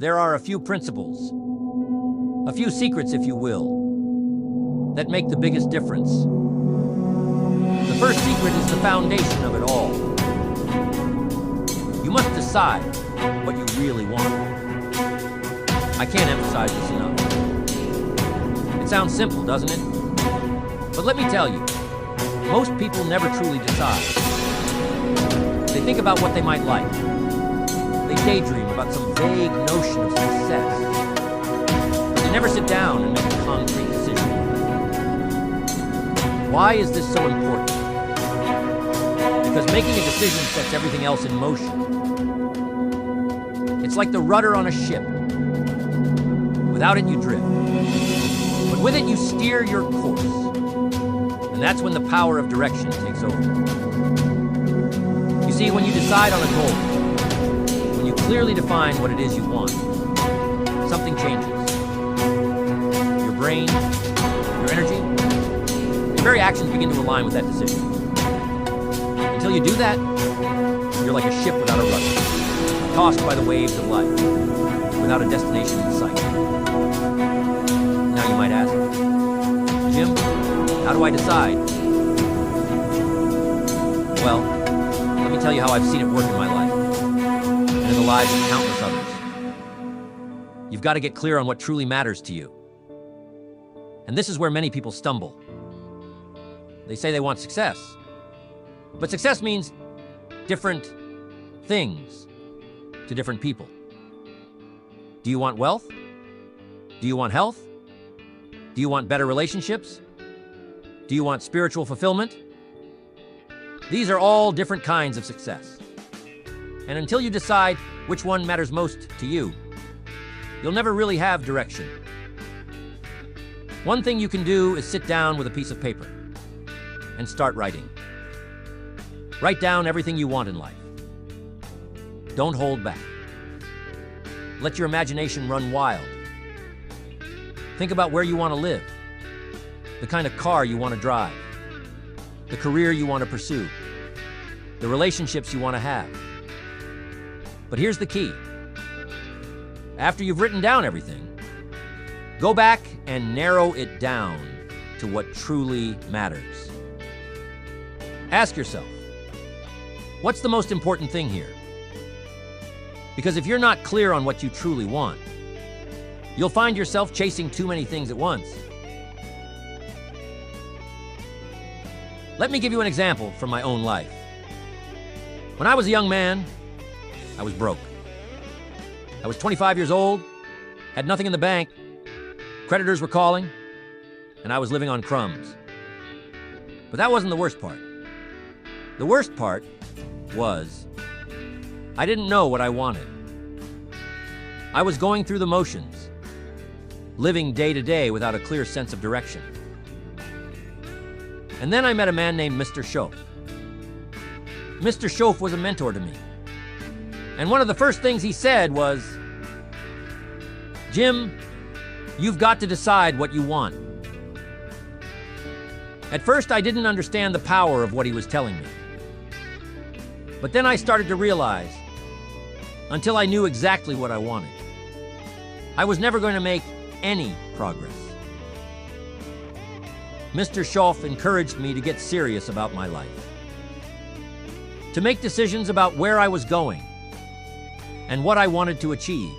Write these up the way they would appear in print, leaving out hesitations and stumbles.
there are a few principles, a few secrets, if you will, that make the biggest difference. The first secret is the foundation of it all. You must decide what you really want. I can't emphasize this enough. It sounds simple, doesn't it? But let me tell you, most people never truly decide. They think about what they might like. They daydream about some vague notion of success. But they never sit down and make a concrete decision. Why is this so important? Because making a decision sets everything else in motion. It's like the rudder on a ship. Without it, you drift. But with it, you steer your course. And that's when the power of direction takes over. You see, when you decide on a goal, when you clearly define what it is you want, something changes. Your brain, your energy, your very actions begin to align with that decision. Until you do that, you're like a ship without a rudder, tossed by the waves of life, without a destination in sight. Now you might ask, Jim, how do I decide? Well, let me tell you how I've seen it work in my life, and in the lives of countless others. You've got to get clear on what truly matters to you. And this is where many people stumble. They say they want success, but success means different things to different people. Do you want wealth? Do you want health? Do you want better relationships? Do you want spiritual fulfillment? These are all different kinds of success. And until you decide which one matters most to you, you'll never really have direction. One thing you can do is sit down with a piece of paper and start writing. Write down everything you want in life. Don't hold back. Let your imagination run wild. Think about where you want to live, the kind of car you want to drive, the career you want to pursue, the relationships you want to have. But here's the key. After you've written down everything, go back and narrow it down to what truly matters. Ask yourself, what's the most important thing here? Because if you're not clear on what you truly want, you'll find yourself chasing too many things at once. Let me give you an example from my own life. When I was a young man, I was broke. I was 25 years old, had nothing in the bank, creditors were calling, and I was living on crumbs. But that wasn't the worst part. The worst part was I didn't know what I wanted. I was going through the motions, living day to day without a clear sense of direction. And then I met a man named Mr. Schoaf. Mr. Schoaf was a mentor to me. And one of the first things he said was, Jim, you've got to decide what you want. At first, I didn't understand the power of what he was telling me. But then I started to realize, until I knew exactly what I wanted, I was never going to make any progress. Mr. Schoaf encouraged me to get serious about my life, to make decisions about where I was going and what I wanted to achieve.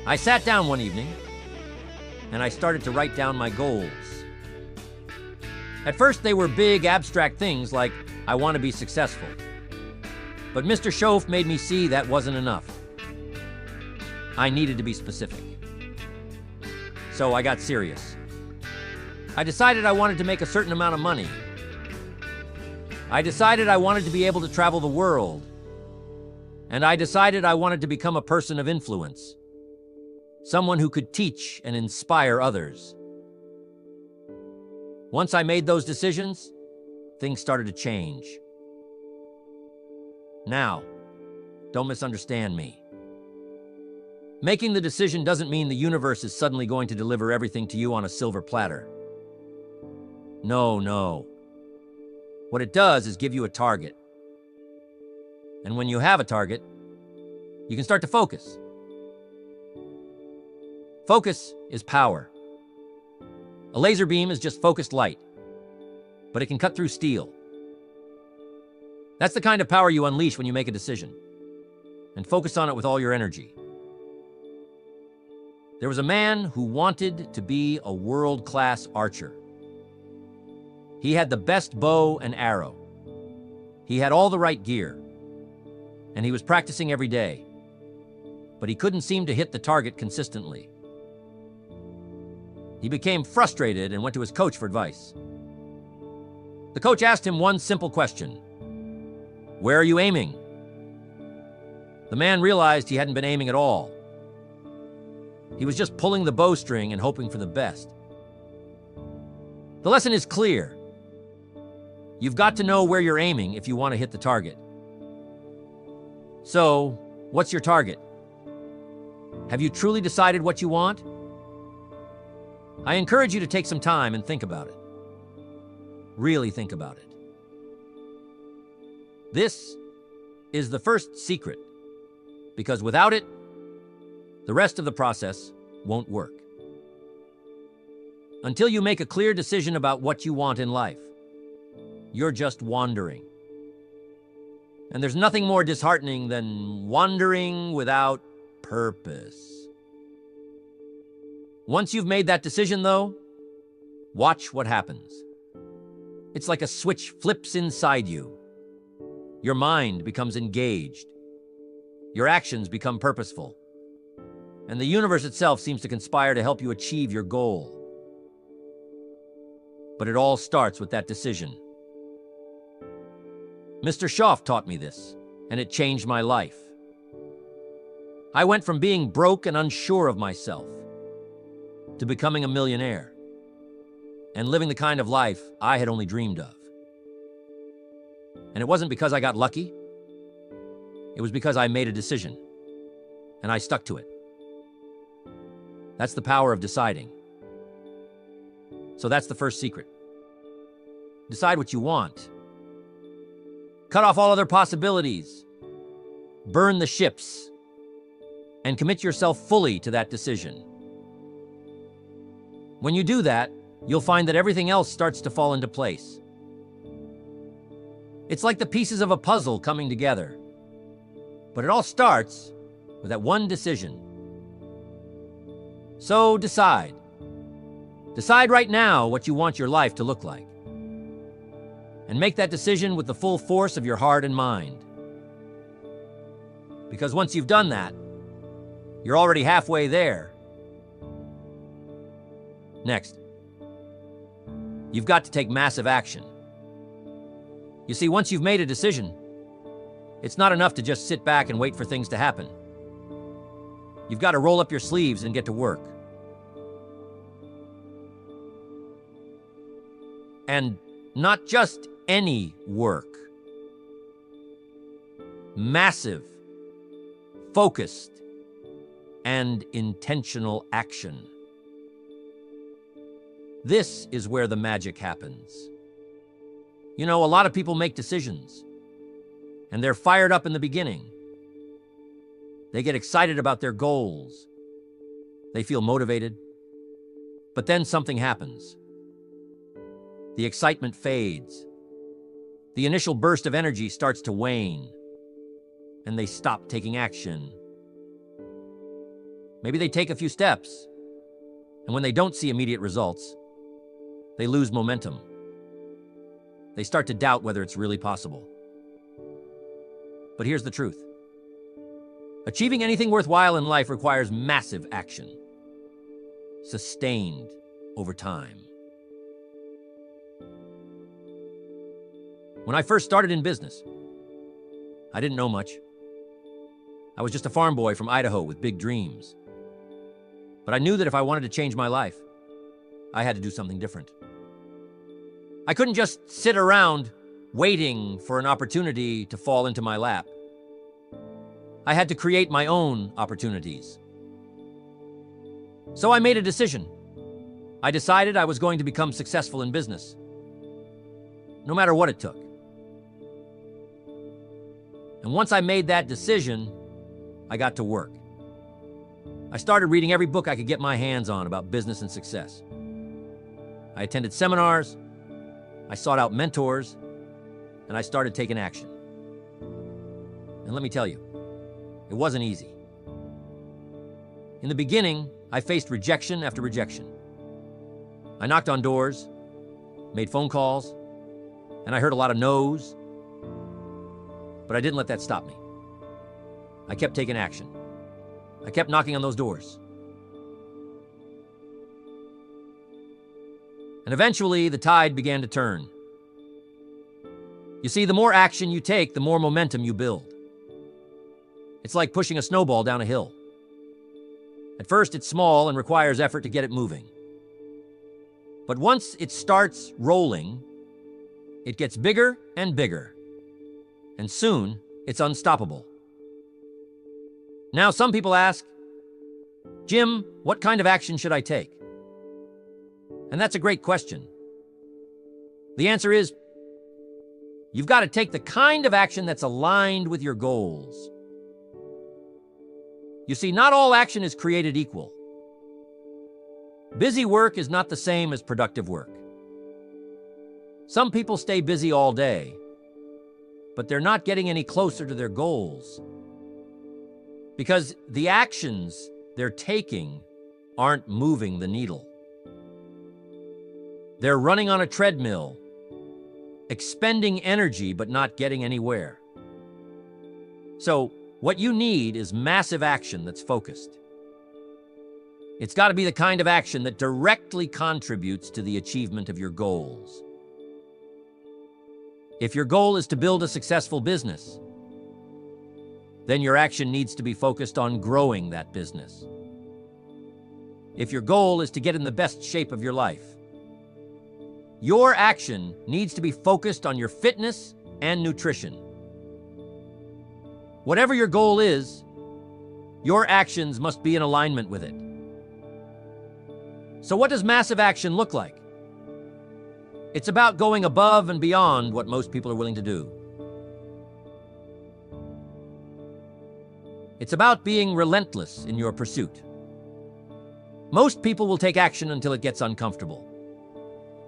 I sat down one evening and I started to write down my goals. At first, they were big, abstract things like, I want to be successful. But Mr. Schoaf made me see that wasn't enough. I needed to be specific. So I got serious. I decided I wanted to make a certain amount of money. I decided I wanted to be able to travel the world. And I decided I wanted to become a person of influence, someone who could teach and inspire others. Once I made those decisions, things started to change. Now, don't misunderstand me. Making the decision doesn't mean the universe is suddenly going to deliver everything to you on a silver platter. No. What it does is give you a target. And when you have a target, you can start to focus. Focus is power. A laser beam is just focused light, but it can cut through steel. That's the kind of power you unleash when you make a decision, and focus on it with all your energy. There was a man who wanted to be a world-class archer. He had the best bow and arrow. He had all the right gear, and he was practicing every day, but he couldn't seem to hit the target consistently. He became frustrated and went to his coach for advice. The coach asked him one simple question: "Where are you aiming?" The man realized he hadn't been aiming at all. He was just pulling the bowstring and hoping for the best. The lesson is clear. You've got to know where you're aiming if you want to hit the target. So, what's your target? Have you truly decided what you want? I encourage you to take some time and think about it. Really think about it. This is the first secret, because without it, the rest of the process won't work. Until you make a clear decision about what you want in life, you're just wandering. And there's nothing more disheartening than wandering without purpose. Once you've made that decision, though, watch what happens. It's like a switch flips inside you. Your mind becomes engaged. Your actions become purposeful. And the universe itself seems to conspire to help you achieve your goal. But it all starts with that decision. Mr. Schoff taught me this, and it changed my life. I went from being broke and unsure of myself to becoming a millionaire and living the kind of life I had only dreamed of. And it wasn't because I got lucky. It was because I made a decision, and I stuck to it. That's the power of deciding. So that's the first secret. Decide what you want. Cut off all other possibilities. Burn the ships. And commit yourself fully to that decision. When you do that, you'll find that everything else starts to fall into place. It's like the pieces of a puzzle coming together. But it all starts with that one decision. So decide. Decide right now what you want your life to look like. And make that decision with the full force of your heart and mind. Because once you've done that, you're already halfway there. Next, you've got to take massive action. You see, once you've made a decision, it's not enough to just sit back and wait for things to happen. You've got to roll up your sleeves and get to work. And not just any work. Massive, focused, and intentional action. This is where the magic happens. You know, a lot of people make decisions, and they're fired up in the beginning. They get excited about their goals. They feel motivated. But then something happens. The excitement fades. The initial burst of energy starts to wane, and they stop taking action. Maybe they take a few steps, and when they don't see immediate results, they lose momentum. They start to doubt whether it's really possible. But here's the truth. Achieving anything worthwhile in life requires massive action, sustained over time. When I first started in business, I didn't know much. I was just a farm boy from Idaho with big dreams. But I knew that if I wanted to change my life, I had to do something different. I couldn't just sit around waiting for an opportunity to fall into my lap. I had to create my own opportunities. So I made a decision. I decided I was going to become successful in business, no matter what it took. And once I made that decision, I got to work. I started reading every book I could get my hands on about business and success. I attended seminars, I sought out mentors, and I started taking action. And let me tell you, it wasn't easy. In the beginning, I faced rejection after rejection. I knocked on doors, made phone calls, and I heard a lot of no's. But I didn't let that stop me. I kept taking action. I kept knocking on those doors. And eventually, the tide began to turn. You see, the more action you take, the more momentum you build. It's like pushing a snowball down a hill. At first, it's small and requires effort to get it moving. But once it starts rolling, it gets bigger and bigger. And soon, it's unstoppable. Now, some people ask, Jim, what kind of action should I take? And that's a great question. The answer is, you've got to take the kind of action that's aligned with your goals. You see, not all action is created equal. Busy work is not the same as productive work. Some people stay busy all day, but they're not getting any closer to their goals because the actions they're taking aren't moving the needle. They're running on a treadmill, expending energy but not getting anywhere. So, what you need is massive action that's focused. It's got to be the kind of action that directly contributes to the achievement of your goals. If your goal is to build a successful business, then your action needs to be focused on growing that business. If your goal is to get in the best shape of your life, your action needs to be focused on your fitness and nutrition. Whatever your goal is, your actions must be in alignment with it. So what does massive action look like? It's about going above and beyond what most people are willing to do. It's about being relentless in your pursuit. Most people will take action until it gets uncomfortable,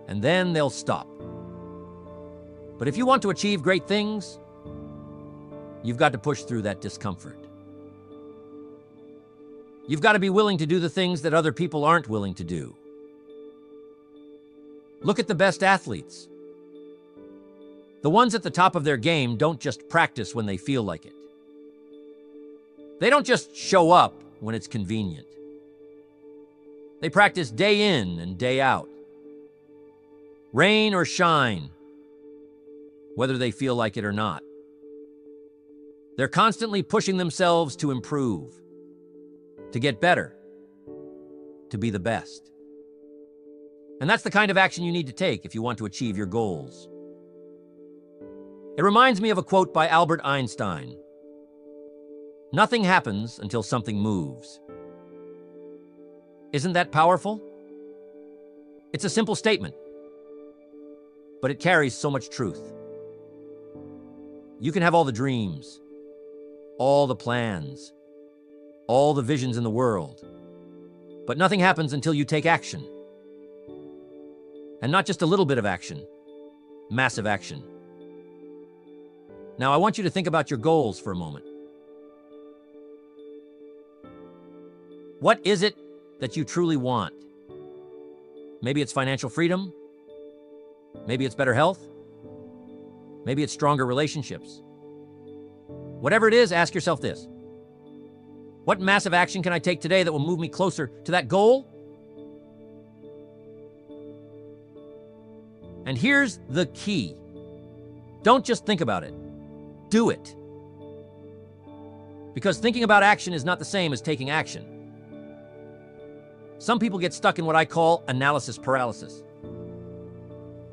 and then they'll stop. But if you want to achieve great things, you've got to push through that discomfort. You've got to be willing to do the things that other people aren't willing to do. Look at the best athletes. The ones at the top of their game don't just practice when they feel like it. They don't just show up when it's convenient. They practice day in and day out. Rain or shine, whether they feel like it or not. They're constantly pushing themselves to improve, to get better, to be the best. And that's the kind of action you need to take if you want to achieve your goals. It reminds me of a quote by Albert Einstein. Nothing happens until something moves. Isn't that powerful? It's a simple statement, but it carries so much truth. You can have all the dreams, all the plans, all the visions in the world, but nothing happens until you take action. And not just a little bit of action, massive action. Now, I want you to think about your goals for a moment. What is it that you truly want? Maybe it's financial freedom. Maybe it's better health. Maybe it's stronger relationships. Whatever it is, ask yourself this. What massive action can I take today that will move me closer to that goal? And here's the key. Don't just think about it. Do it. Because thinking about action is not the same as taking action. Some people get stuck in what I call analysis paralysis.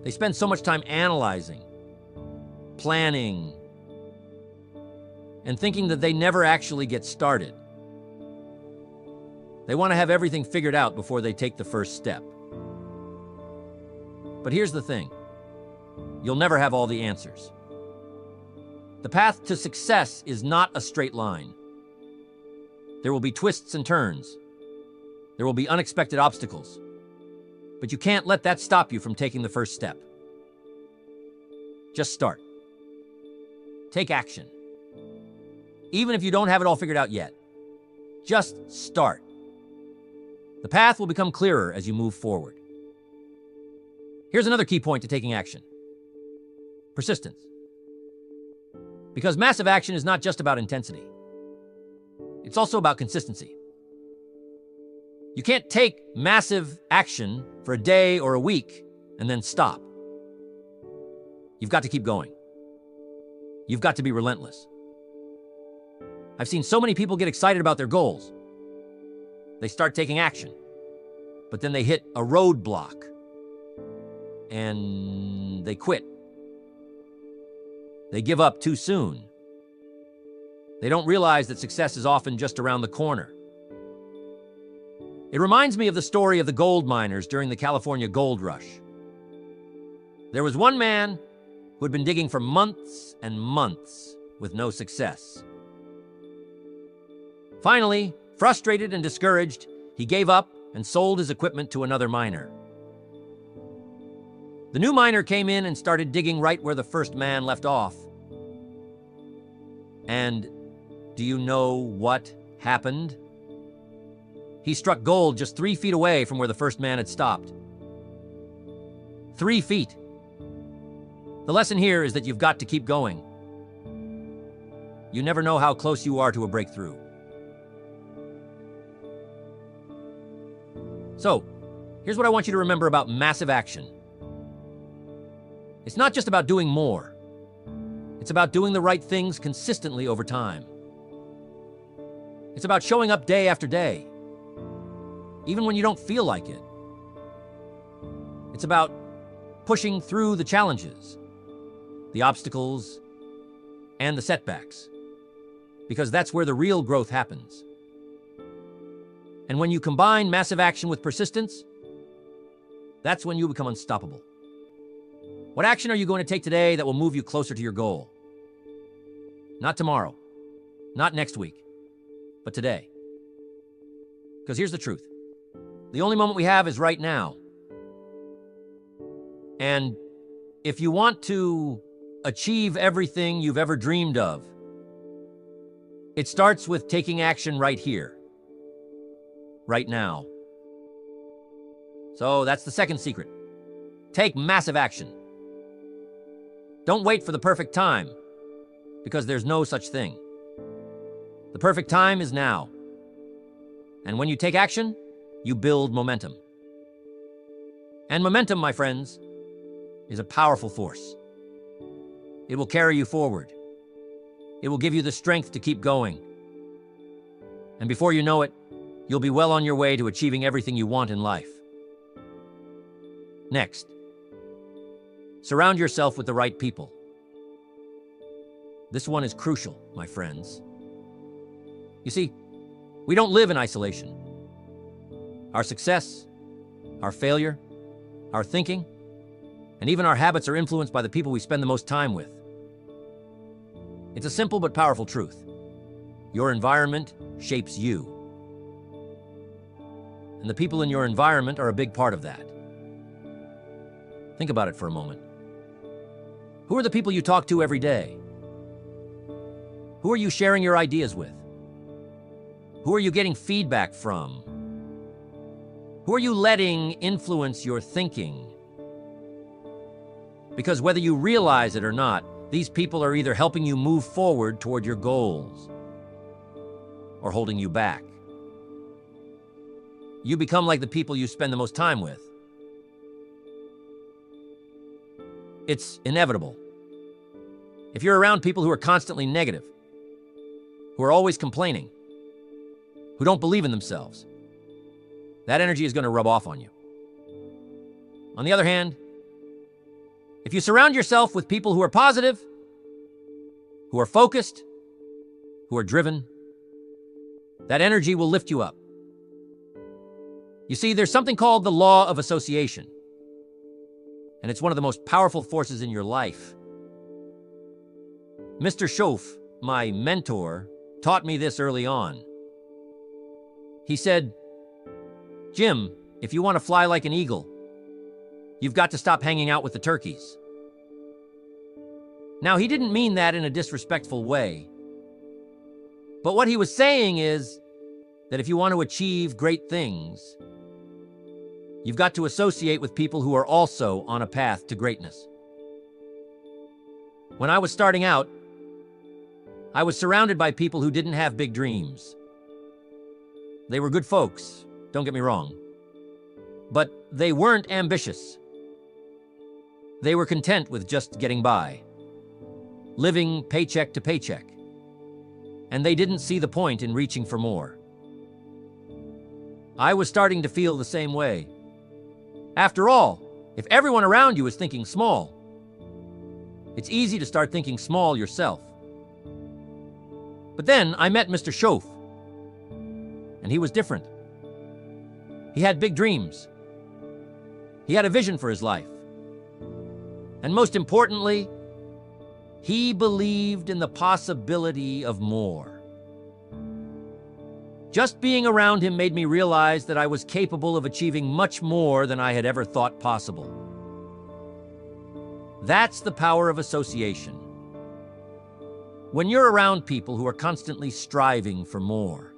They spend so much time analyzing, planning, and thinking that they never actually get started. They want to have everything figured out before they take the first step. But here's the thing. You'll never have all the answers. The path to success is not a straight line. There will be twists and turns. There will be unexpected obstacles. But you can't let that stop you from taking the first step. Just start. Take action. Even if you don't have it all figured out yet, just start. The path will become clearer as you move forward. Here's another key point to taking action. Persistence. Because massive action is not just about intensity. It's also about consistency. You can't take massive action for a day or a week and then stop. You've got to keep going. You've got to be relentless. I've seen so many people get excited about their goals. They start taking action, but then they hit a roadblock and they quit. They give up too soon. They don't realize that success is often just around the corner. It reminds me of the story of the gold miners during the California gold rush. There was one man who had been digging for months and months with no success. Finally, frustrated and discouraged, he gave up and sold his equipment to another miner. The new miner came in and started digging right where the first man left off. And do you know what happened? He struck gold just 3 feet away from where the first man had stopped. 3 feet. The lesson here is that you've got to keep going. You never know how close you are to a breakthrough. So, here's what I want you to remember about massive action. It's not just about doing more. It's about doing the right things consistently over time. It's about showing up day after day, even when you don't feel like it. It's about pushing through the challenges, the obstacles, and the setbacks, because that's where the real growth happens. And when you combine massive action with persistence, that's when you become unstoppable. What action are you going to take today that will move you closer to your goal? Not tomorrow, not next week, but today. Because here's the truth. The only moment we have is right now. And if you want to achieve everything you've ever dreamed of, it starts with taking action right here, right now. So that's the second secret. Take massive action. Don't wait for the perfect time, because there's no such thing. The perfect time is now. And when you take action, you build momentum. And momentum, my friends, is a powerful force. It will carry you forward. It will give you the strength to keep going. And before you know it, you'll be well on your way to achieving everything you want in life. Next, surround yourself with the right people. This one is crucial, my friends. You see, we don't live in isolation. Our success, our failure, our thinking, and even our habits are influenced by the people we spend the most time with. It's a simple but powerful truth. Your environment shapes you. And the people in your environment are a big part of that. Think about it for a moment. Who are the people you talk to every day? Who are you sharing your ideas with? Who are you getting feedback from? Who are you letting influence your thinking? Because whether you realize it or not, these people are either helping you move forward toward your goals or holding you back. You become like the people you spend the most time with. It's inevitable. If you're around people who are constantly negative, who are always complaining, who don't believe in themselves, that energy is going to rub off on you. On the other hand, if you surround yourself with people who are positive, who are focused, who are driven, that energy will lift you up. You see, there's something called the law of association, and it's one of the most powerful forces in your life. Mr. Schoaf, my mentor, taught me this early on. He said, "Jim, if you want to fly like an eagle, you've got to stop hanging out with the turkeys." Now, he didn't mean that in a disrespectful way. But what he was saying is that if you want to achieve great things, you've got to associate with people who are also on a path to greatness. When I was starting out, I was surrounded by people who didn't have big dreams. They were good folks, don't get me wrong. But they weren't ambitious. They were content with just getting by, living paycheck to paycheck. And they didn't see the point in reaching for more. I was starting to feel the same way. After all, if everyone around you is thinking small, it's easy to start thinking small yourself. But then I met Mr. Schoaf, and he was different. He had big dreams. He had a vision for his life. And most importantly, he believed in the possibility of more. Just being around him made me realize that I was capable of achieving much more than I had ever thought possible. That's the power of association. When you're around people who are constantly striving for more,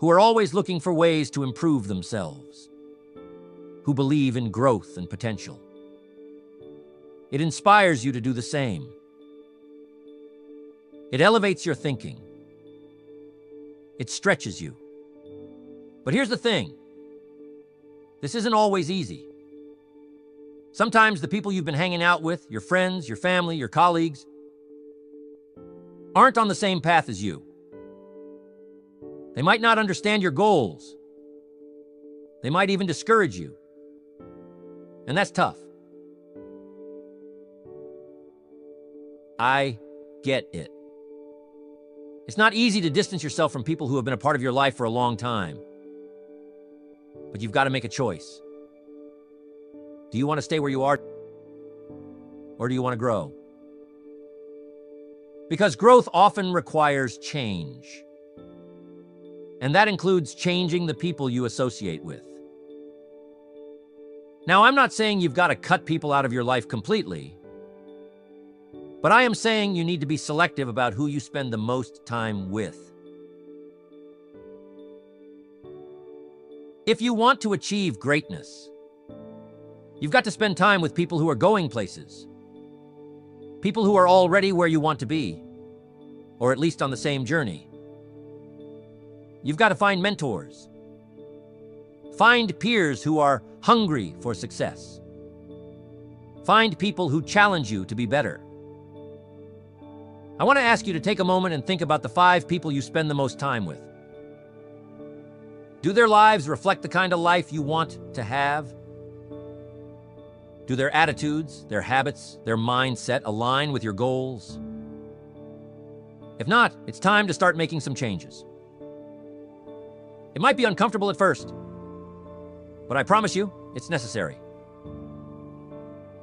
who are always looking for ways to improve themselves, who believe in growth and potential, it inspires you to do the same. It elevates your thinking. It stretches you. But here's the thing. This isn't always easy. Sometimes the people you've been hanging out with, your friends, your family, your colleagues, aren't on the same path as you. They might not understand your goals. They might even discourage you. And that's tough. I get it. It's not easy to distance yourself from people who have been a part of your life for a long time. But you've got to make a choice. Do you want to stay where you are? Or do you want to grow? Because growth often requires change. And that includes changing the people you associate with. Now, I'm not saying you've got to cut people out of your life completely. But I am saying you need to be selective about who you spend the most time with. If you want to achieve greatness, you've got to spend time with people who are going places. People who are already where you want to be, or at least on the same journey. You've got to find mentors. Find peers who are hungry for success. Find people who challenge you to be better. I want to ask you to take a moment and think about the 5 people you spend the most time with. Do their lives reflect the kind of life you want to have? Do their attitudes, their habits, their mindset align with your goals? If not, it's time to start making some changes. It might be uncomfortable at first, but I promise you, it's necessary.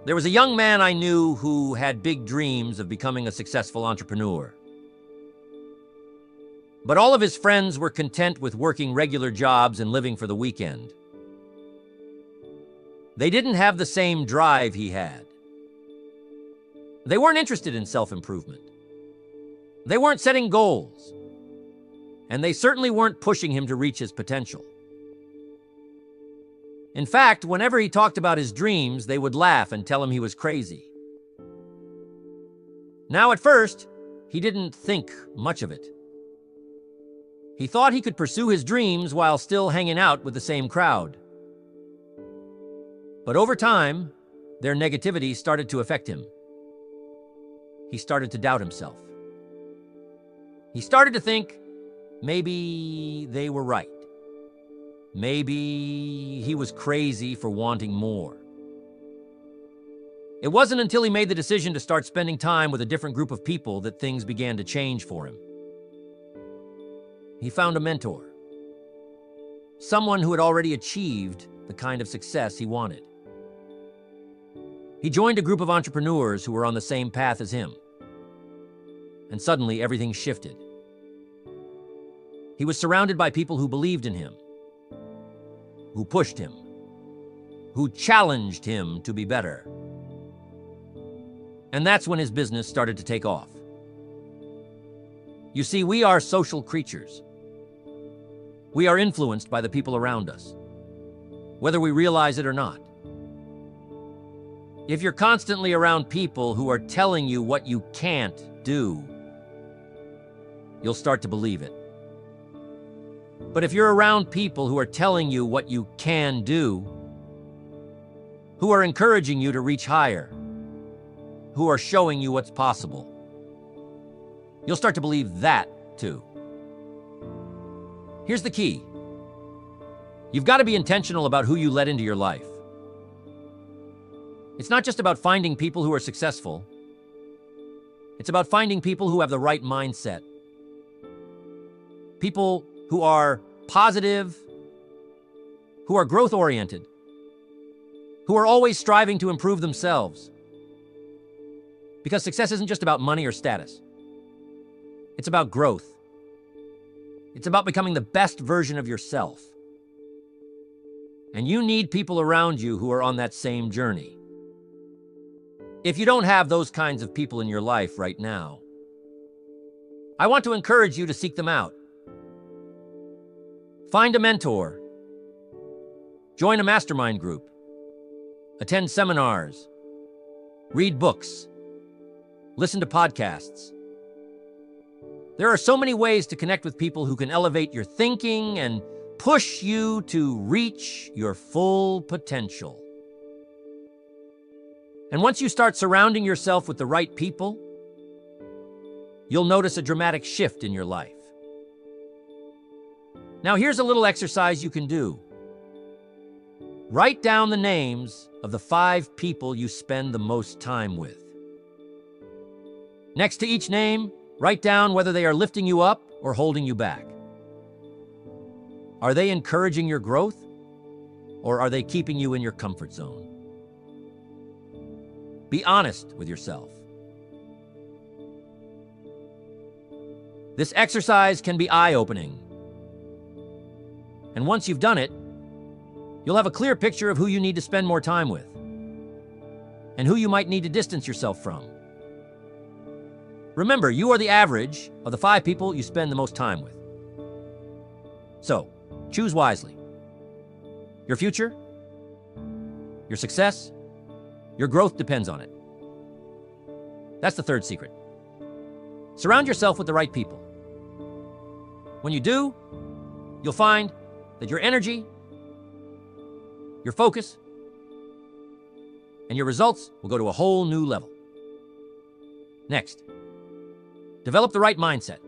There was a young man I knew who had big dreams of becoming a successful entrepreneur. But all of his friends were content with working regular jobs and living for the weekend. They didn't have the same drive he had. They weren't interested in self-improvement. They weren't setting goals. And they certainly weren't pushing him to reach his potential. In fact, whenever he talked about his dreams, they would laugh and tell him he was crazy. Now, at first, he didn't think much of it. He thought he could pursue his dreams while still hanging out with the same crowd. But over time, their negativity started to affect him. He started to doubt himself. He started to think maybe they were right. Maybe he was crazy for wanting more. It wasn't until he made the decision to start spending time with a different group of people that things began to change for him. He found a mentor, someone who had already achieved the kind of success he wanted. He joined a group of entrepreneurs who were on the same path as him. And suddenly, everything shifted. He was surrounded by people who believed in him, who pushed him, who challenged him to be better. And that's when his business started to take off. You see, we are social creatures. We are influenced by the people around us, whether we realize it or not. If you're constantly around people who are telling you what you can't do, you'll start to believe it. But if you're around people who are telling you what you can do, who are encouraging you to reach higher, who are showing you what's possible, you'll start to believe that too. Here's the key. You've got to be intentional about who you let into your life. It's not just about finding people who are successful. It's about finding people who have the right mindset. People who are positive, who are growth-oriented, who are always striving to improve themselves. Because success isn't just about money or status. It's about growth. It's about becoming the best version of yourself. And you need people around you who are on that same journey. If you don't have those kinds of people in your life right now, I want to encourage you to seek them out. Find a mentor. Join a mastermind group. Attend seminars. Read books. Listen to podcasts. There are so many ways to connect with people who can elevate your thinking and push you to reach your full potential. And once you start surrounding yourself with the right people, you'll notice a dramatic shift in your life. Now, here's a little exercise you can do. Write down the names of the 5 people you spend the most time with. Next to each name, write down whether they are lifting you up or holding you back. Are they encouraging your growth, or are they keeping you in your comfort zone? Be honest with yourself. This exercise can be eye-opening. And once you've done it, you'll have a clear picture of who you need to spend more time with and who you might need to distance yourself from. Remember, you are the average of the 5 people you spend the most time with. So, choose wisely. Your future, your success, your growth depends on it. That's the 3rd secret. Surround yourself with the right people. When you do, you'll find that your energy, your focus, and your results will go to a whole new level. Next, develop the right mindset.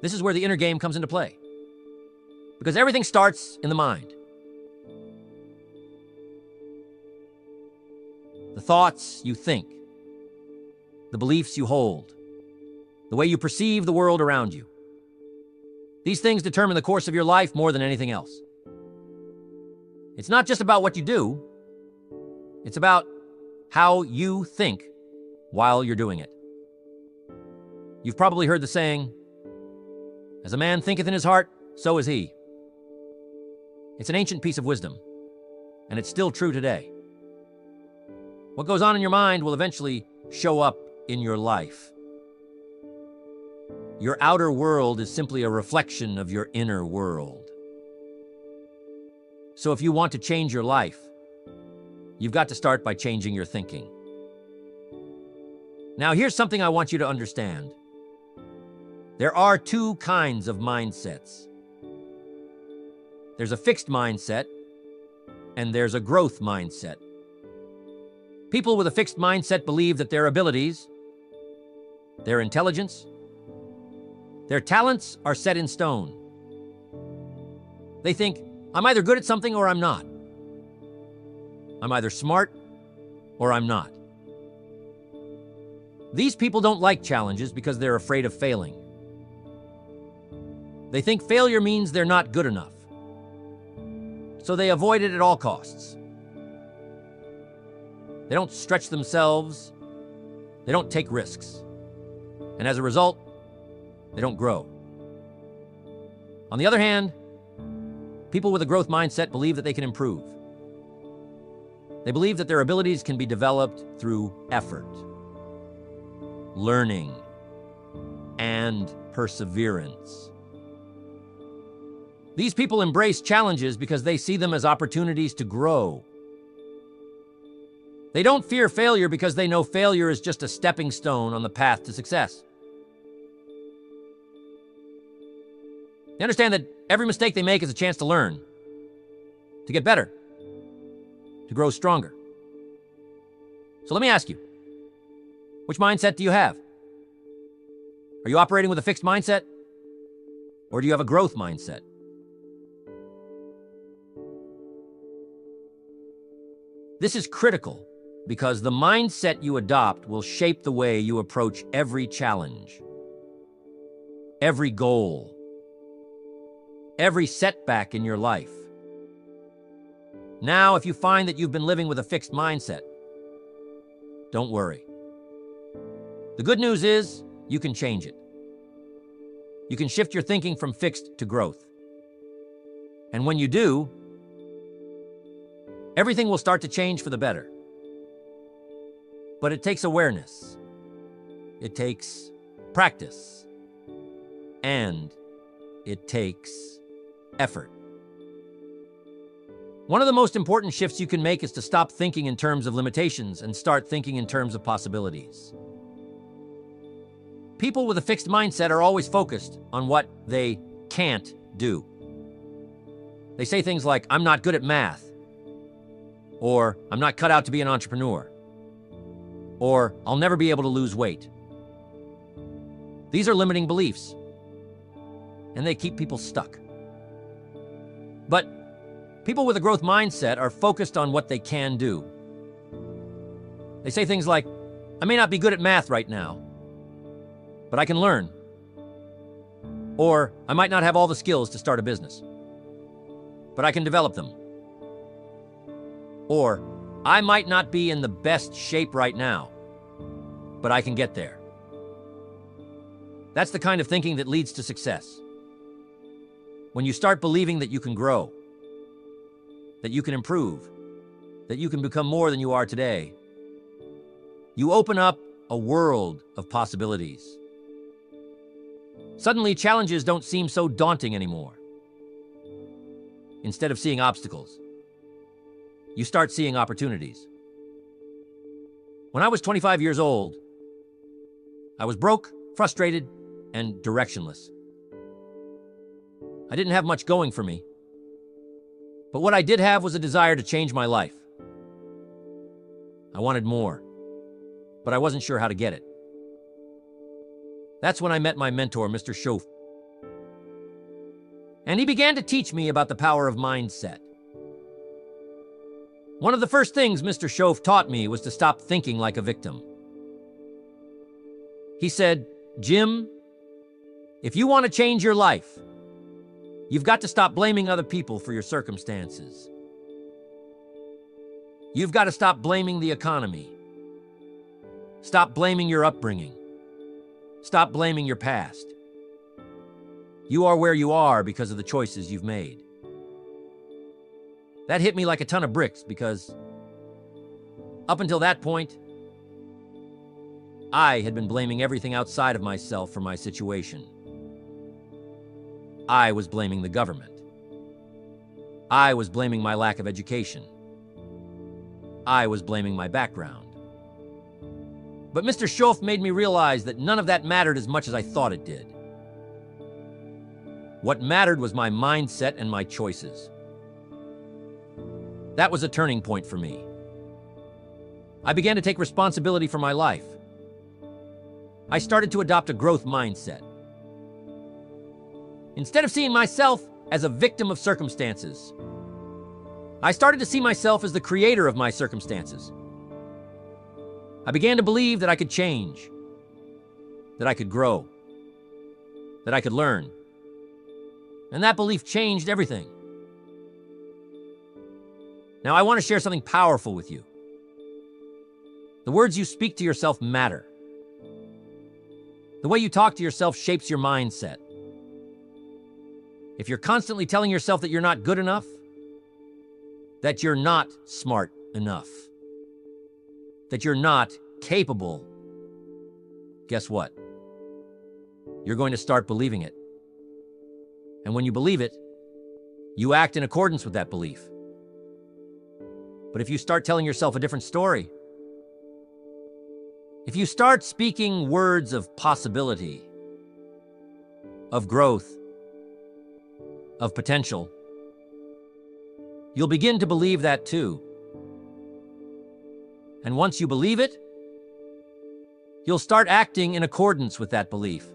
This is where the inner game comes into play. Because everything starts in the mind. The thoughts you think, the beliefs you hold, the way you perceive the world around you. These things determine the course of your life more than anything else. It's not just about what you do, it's about how you think while you're doing it. You've probably heard the saying, "As a man thinketh in his heart, so is he." It's an ancient piece of wisdom, and it's still true today. What goes on in your mind will eventually show up in your life. Your outer world is simply a reflection of your inner world. So if you want to change your life, you've got to start by changing your thinking. Now, here's something I want you to understand. There are 2 kinds of mindsets. There's a fixed mindset, and there's a growth mindset. People with a fixed mindset believe that their abilities, their intelligence, their talents are set in stone. They think, I'm either good at something or I'm not. I'm either smart or I'm not. These people don't like challenges because they're afraid of failing. They think failure means they're not good enough. So they avoid it at all costs. They don't stretch themselves. They don't take risks. And as a result, they don't grow. On the other hand, people with a growth mindset believe that they can improve. They believe that their abilities can be developed through effort, learning, and perseverance. These people embrace challenges because they see them as opportunities to grow. They don't fear failure because they know failure is just a stepping stone on the path to success. They understand that every mistake they make is a chance to learn, to get better, to grow stronger. So let me ask you, which mindset do you have? Are you operating with a fixed mindset? Or do you have a growth mindset? This is critical because the mindset you adopt will shape the way you approach every challenge, every goal, every setback in your life. Now, if you find that you've been living with a fixed mindset, don't worry. The good news is you can change it. You can shift your thinking from fixed to growth. And when you do, everything will start to change for the better. But it takes awareness. It takes practice. And it takes effort. One of the most important shifts you can make is to stop thinking in terms of limitations and start thinking in terms of possibilities. People with a fixed mindset are always focused on what they can't do. They say things like, "I'm not good at math," or "I'm not cut out to be an entrepreneur," or "I'll never be able to lose weight." These are limiting beliefs, and they keep people stuck. But people with a growth mindset are focused on what they can do. They say things like, "I may not be good at math right now, but I can learn." Or, "I might not have all the skills to start a business, but I can develop them." Or, "I might not be in the best shape right now, but I can get there." That's the kind of thinking that leads to success. When you start believing that you can grow, that you can improve, that you can become more than you are today, you open up a world of possibilities. Suddenly, challenges don't seem so daunting anymore. Instead of seeing obstacles, you start seeing opportunities. When I was 25 years old, I was broke, frustrated, and directionless. I didn't have much going for me, but what I did have was a desire to change my life. I wanted more, but I wasn't sure how to get it. That's when I met my mentor, Mr. Schoaf. And he began to teach me about the power of mindset. One of the first things Mr. Schoaf taught me was to stop thinking like a victim. He said, "Jim, if you want to change your life, you've got to stop blaming other people for your circumstances. You've got to stop blaming the economy. Stop blaming your upbringing. Stop blaming your past. You are where you are because of the choices you've made." That hit me like a ton of bricks because up until that point, I had been blaming everything outside of myself for my situation. I was blaming the government. I was blaming my lack of education. I was blaming my background. But Mr. Schoaf made me realize that none of that mattered as much as I thought it did. What mattered was my mindset and my choices. That was a turning point for me. I began to take responsibility for my life. I started to adopt a growth mindset. Instead of seeing myself as a victim of circumstances, I started to see myself as the creator of my circumstances. I began to believe that I could change, that I could grow, that I could learn. And that belief changed everything. Now, I want to share something powerful with you. The words you speak to yourself matter. The way you talk to yourself shapes your mindset. If you're constantly telling yourself that you're not good enough, that you're not smart enough, that you're not capable, guess what? You're going to start believing it. And when you believe it, you act in accordance with that belief. But if you start telling yourself a different story, if you start speaking words of possibility, of growth, of potential, you'll begin to believe that too. And once you believe it, you'll start acting in accordance with that belief.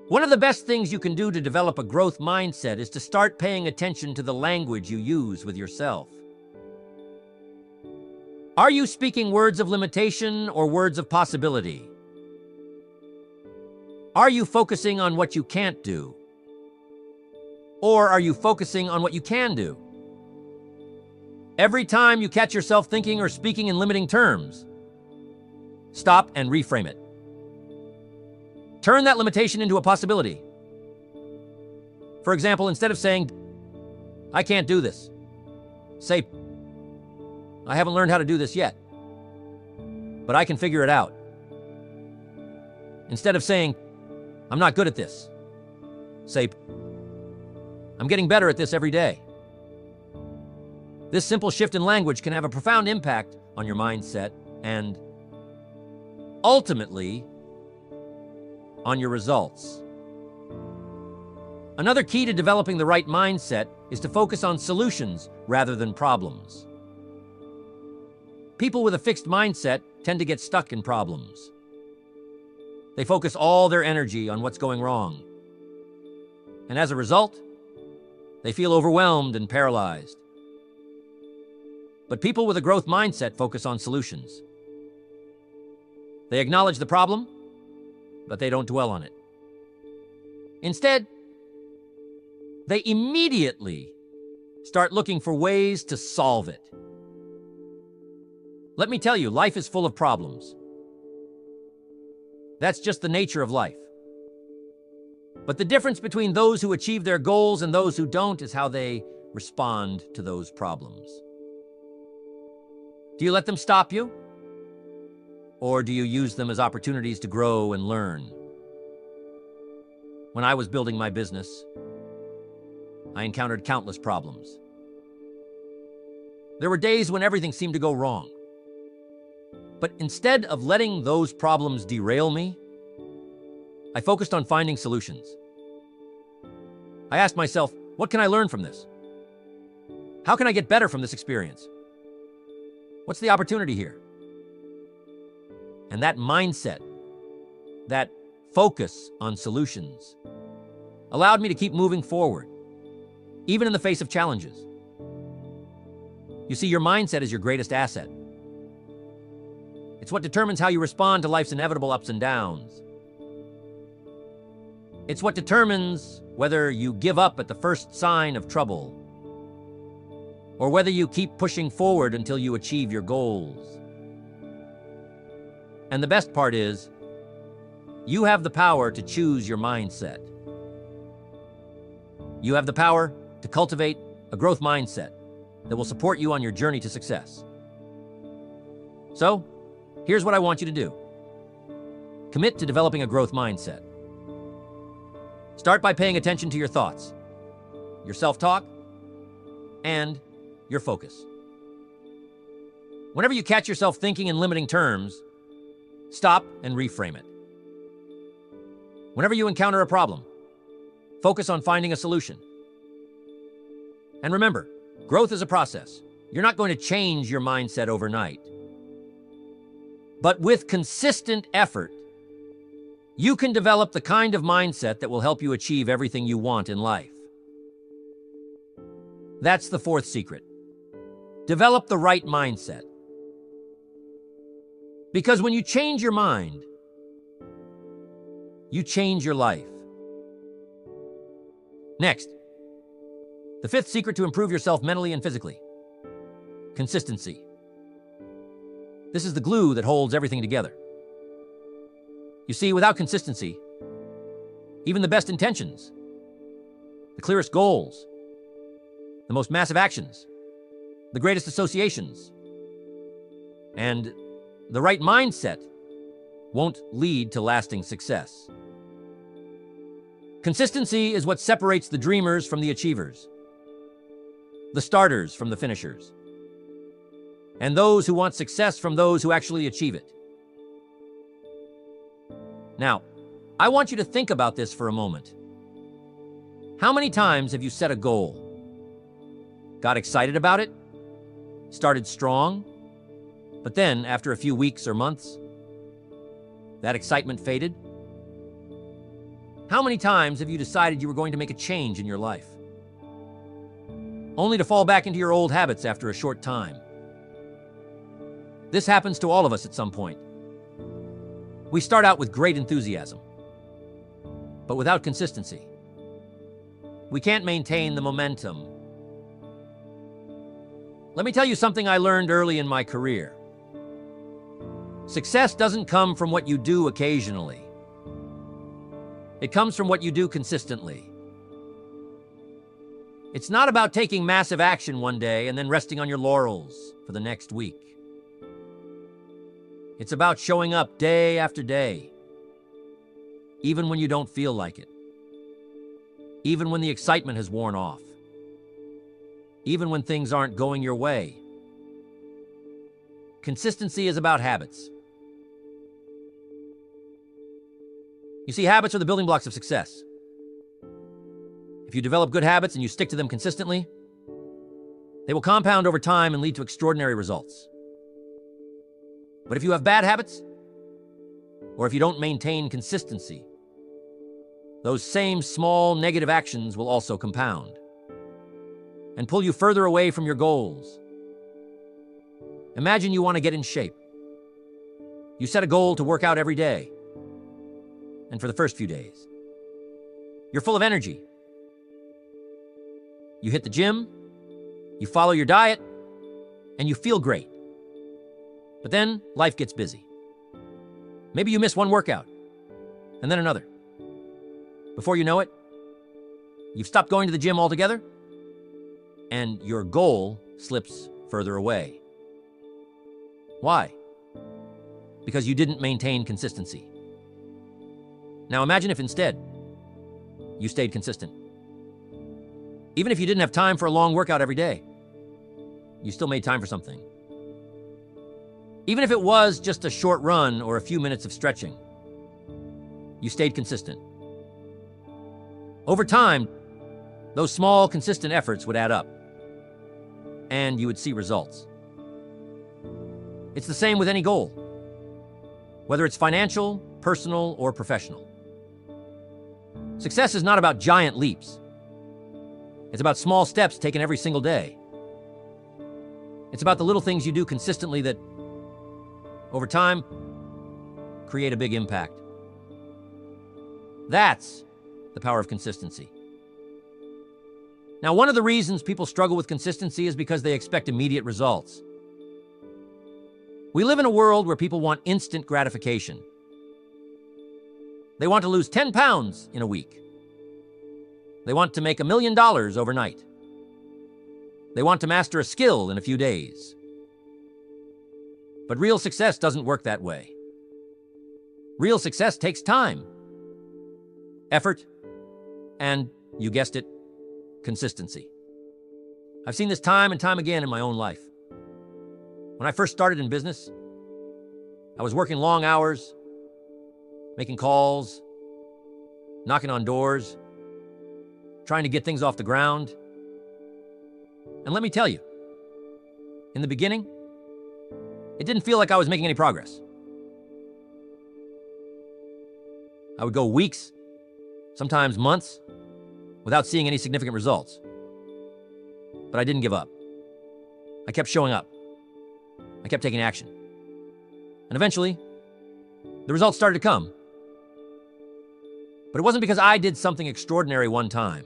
One of the best things you can do to develop a growth mindset is to start paying attention to the language you use with yourself. Are you speaking words of limitation or words of possibility? Are you focusing on what you can't do? Or are you focusing on what you can do? Every time you catch yourself thinking or speaking in limiting terms, stop and reframe it. Turn that limitation into a possibility. For example, instead of saying, "I can't do this," say, "I haven't learned how to do this yet, but I can figure it out." Instead of saying, "I'm not good at this," say, "I'm getting better at this every day." This simple shift in language can have a profound impact on your mindset and ultimately on your results. Another key to developing the right mindset is to focus on solutions rather than problems. People with a fixed mindset tend to get stuck in problems. They focus all their energy on what's going wrong. And as a result, they feel overwhelmed and paralyzed. But people with a growth mindset focus on solutions. They acknowledge the problem, but they don't dwell on it. Instead, they immediately start looking for ways to solve it. Let me tell you, life is full of problems. That's just the nature of life. But the difference between those who achieve their goals and those who don't is how they respond to those problems. Do you let them stop you? Or do you use them as opportunities to grow and learn? When I was building my business, I encountered countless problems. There were days when everything seemed to go wrong. But instead of letting those problems derail me, I focused on finding solutions. I asked myself, what can I learn from this? How can I get better from this experience? What's the opportunity here? And that mindset, that focus on solutions, allowed me to keep moving forward, even in the face of challenges. You see, your mindset is your greatest asset. It's what determines how you respond to life's inevitable ups and downs. It's what determines whether you give up at the first sign of trouble, or whether you keep pushing forward until you achieve your goals. And the best part is, you have the power to choose your mindset. You have the power to cultivate a growth mindset that will support you on your journey to success. So, here's what I want you to do. Commit to developing a growth mindset. Start by paying attention to your thoughts, your self-talk, and your focus. Whenever you catch yourself thinking in limiting terms, stop and reframe it. Whenever you encounter a problem, focus on finding a solution. And remember, growth is a process. You're not going to change your mindset overnight. But with consistent effort, you can develop the kind of mindset that will help you achieve everything you want in life. That's the fourth secret. Develop the right mindset. Because when you change your mind, you change your life. Next, the fifth secret to improve yourself mentally and physically: consistency. This is the glue that holds everything together. You see, without consistency, even the best intentions the clearest goals, the most massive actions, the greatest associations, and the right mindset won't lead to lasting success. Consistency is what separates the dreamers from the achievers, the starters from the finishers, and those who want success from those who actually achieve it. Now, I want you to think about this for a moment. How many times have you set a goal, got excited about it, started strong, but then after a few weeks or months, that excitement faded? How many times have you decided you were going to make a change in your life, only to fall back into your old habits after a short time? This happens to all of us at some point. We start out with great enthusiasm, but without consistency, we can't maintain the momentum. Let me tell you something I learned early in my career. Success doesn't come from what you do occasionally. It comes from what you do consistently. It's not about taking massive action one day and then resting on your laurels for the next week. It's about showing up day after day, even when you don't feel like it, even when the excitement has worn off, even when things aren't going your way. Consistency is about habits. You see, habits are the building blocks of success. If you develop good habits and you stick to them consistently, they will compound over time and lead to extraordinary results. But if you have bad habits, or if you don't maintain consistency, those same small negative actions will also compound and pull you further away from your goals. Imagine you want to get in shape. You set a goal to work out every day. And for the first few days, you're full of energy. You hit the gym, you follow your diet, and you feel great. But then life gets busy. Maybe you miss one workout, and then another. Before you know it, you've stopped going to the gym altogether, and your goal slips further away. Why? Because you didn't maintain consistency. Now imagine if instead, you stayed consistent. Even if you didn't have time for a long workout every day, you still made time for something. Even if it was just a short run or a few minutes of stretching, you stayed consistent. Over time, those small, consistent efforts would add up, and you would see results. It's the same with any goal, whether it's financial, personal, or professional. Success is not about giant leaps. It's about small steps taken every single day. It's about the little things you do consistently that, over time, create a big impact. That's the power of consistency. Now, one of the reasons people struggle with consistency is because they expect immediate results. We live in a world where people want instant gratification. They want to lose 10 pounds in a week. They want to make $1 million overnight. They want to master a skill in a few days. But real success doesn't work that way. Real success takes time, effort, and, you guessed it, consistency. I've seen this time and time again in my own life. When I first started in business, I was working long hours, making calls, knocking on doors, trying to get things off the ground. And let me tell you, in the beginning, it didn't feel like I was making any progress. I would go weeks, sometimes months, without seeing any significant results. But I didn't give up. I kept showing up. I kept taking action. And eventually, the results started to come. But it wasn't because I did something extraordinary one time.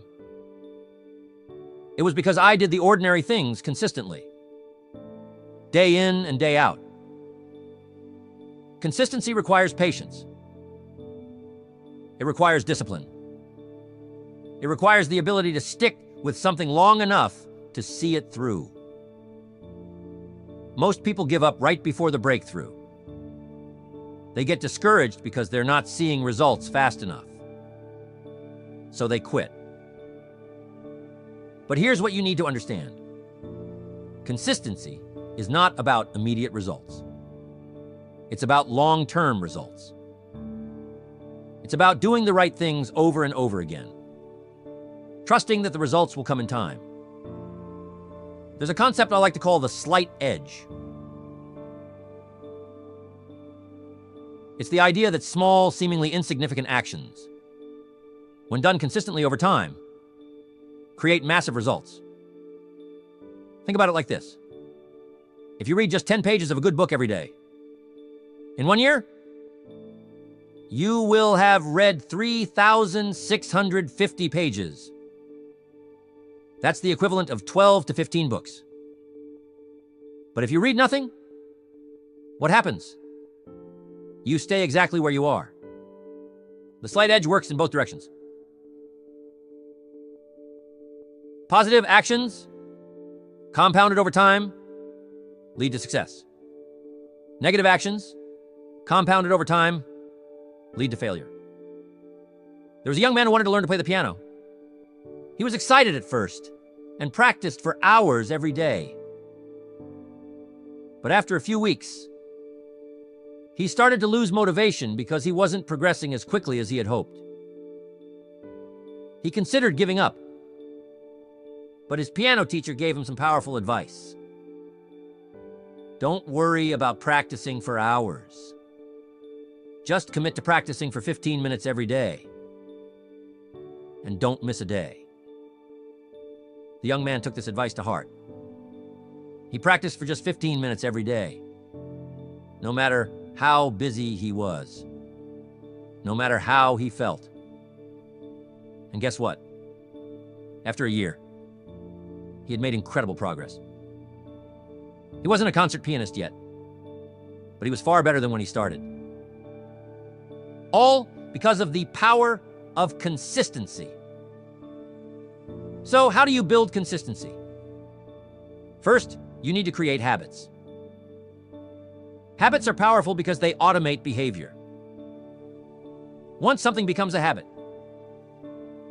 It was because I did the ordinary things consistently, day in and day out. Consistency requires patience. It requires discipline. It requires the ability to stick with something long enough to see it through. Most people give up right before the breakthrough. They get discouraged because they're not seeing results fast enough. So they quit. But here's what you need to understand. Consistency is not about immediate results. It's about long-term results. It's about doing the right things over and over again, trusting that the results will come in time. There's a concept I like to call the slight edge. It's the idea that small, seemingly insignificant actions, when done consistently over time, create massive results. Think about it like this. If you read just 10 pages of a good book every day, in 1 year, you will have read 3,650 pages. That's the equivalent of 12 to 15 books. But if you read nothing, what happens? You stay exactly where you are. The slight edge works in both directions. Positive actions, compounded over time, lead to success. Negative actions, compounded over time, lead to failure. There was a young man who wanted to learn to play the piano. He was excited at first and practiced for hours every day. But after a few weeks, he started to lose motivation because he wasn't progressing as quickly as he had hoped. He considered giving up, but his piano teacher gave him some powerful advice. Don't worry about practicing for hours. Just commit to practicing for 15 minutes every day. And don't miss a day. The young man took this advice to heart. He practiced for just 15 minutes every day, no matter how busy he was, no matter how he felt. And guess what? After a year, he had made incredible progress. He wasn't a concert pianist yet, but he was far better than when he started. All because of the power of consistency. So, how do you build consistency? First, you need to create habits. Habits are powerful because they automate behavior. Once something becomes a habit,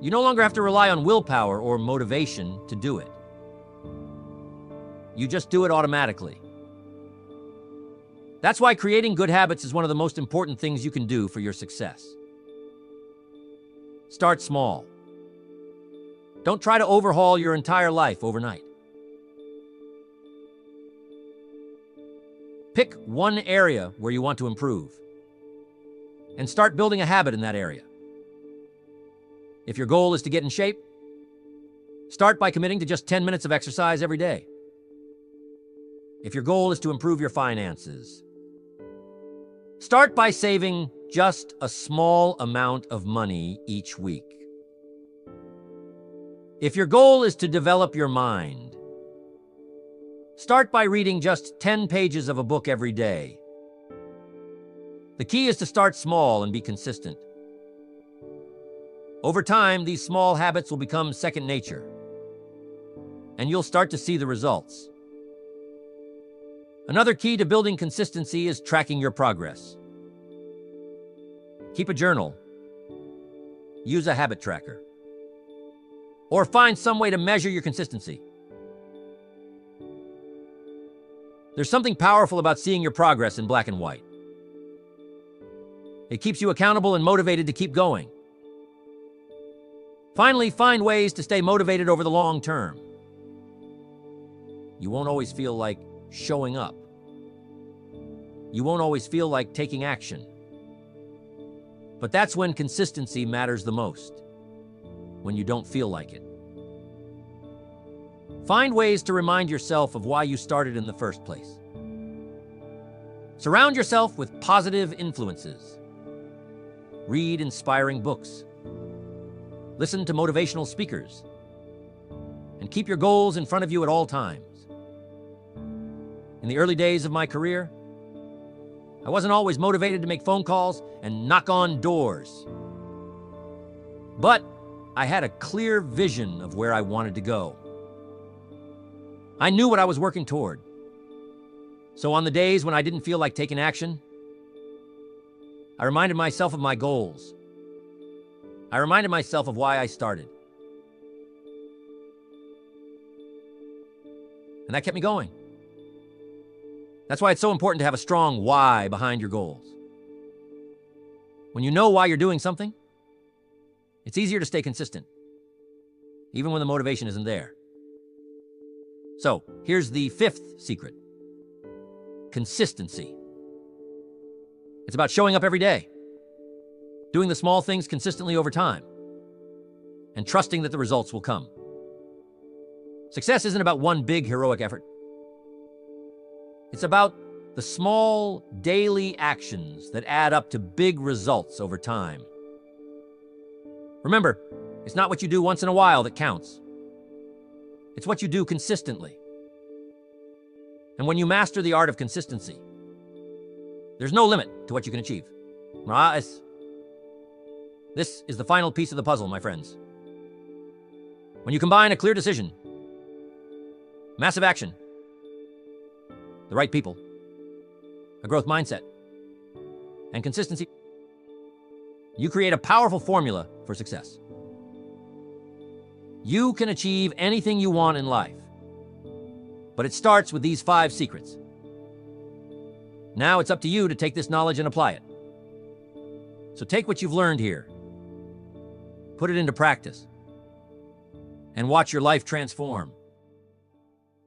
you no longer have to rely on willpower or motivation to do it. You just do it automatically. That's why creating good habits is one of the most important things you can do for your success. Start small. Don't try to overhaul your entire life overnight. Pick one area where you want to improve and start building a habit in that area. If your goal is to get in shape, start by committing to just 10 minutes of exercise every day. If your goal is to improve your finances, start by saving just a small amount of money each week. If your goal is to develop your mind, start by reading just 10 pages of a book every day. The key is to start small and be consistent. Over time, these small habits will become second nature, and you'll start to see the results. Another key to building consistency is tracking your progress. Keep a journal. Use a habit tracker. Or find some way to measure your consistency. There's something powerful about seeing your progress in black and white. It keeps you accountable and motivated to keep going. Finally, find ways to stay motivated over the long term. You won't always feel like showing up. You won't always feel like taking action. But that's when consistency matters the most, when you don't feel like it. Find ways to remind yourself of why you started in the first place. Surround yourself with positive influences. Read inspiring books. Listen to motivational speakers. And keep your goals in front of you at all times. In the early days of my career, I wasn't always motivated to make phone calls and knock on doors. But I had a clear vision of where I wanted to go. I knew what I was working toward. So on the days when I didn't feel like taking action, I reminded myself of my goals. I reminded myself of why I started. And that kept me going. That's why it's so important to have a strong why behind your goals. When you know why you're doing something, it's easier to stay consistent, even when the motivation isn't there. So, here's the fifth secret. Consistency. It's about showing up every day, doing the small things consistently over time, and trusting that the results will come. Success isn't about one big heroic effort. It's about the small daily actions that add up to big results over time. Remember, it's not what you do once in a while that counts. It's what you do consistently. And when you master the art of consistency, there's no limit to what you can achieve. This is the final piece of the puzzle, my friends. When you combine a clear decision, massive action, the right people, a growth mindset, and consistency, you create a powerful formula for success. You can achieve anything you want in life, but it starts with these 5 secrets. Now it's up to you to take this knowledge and apply it. So take what you've learned here, put it into practice, and watch your life transform.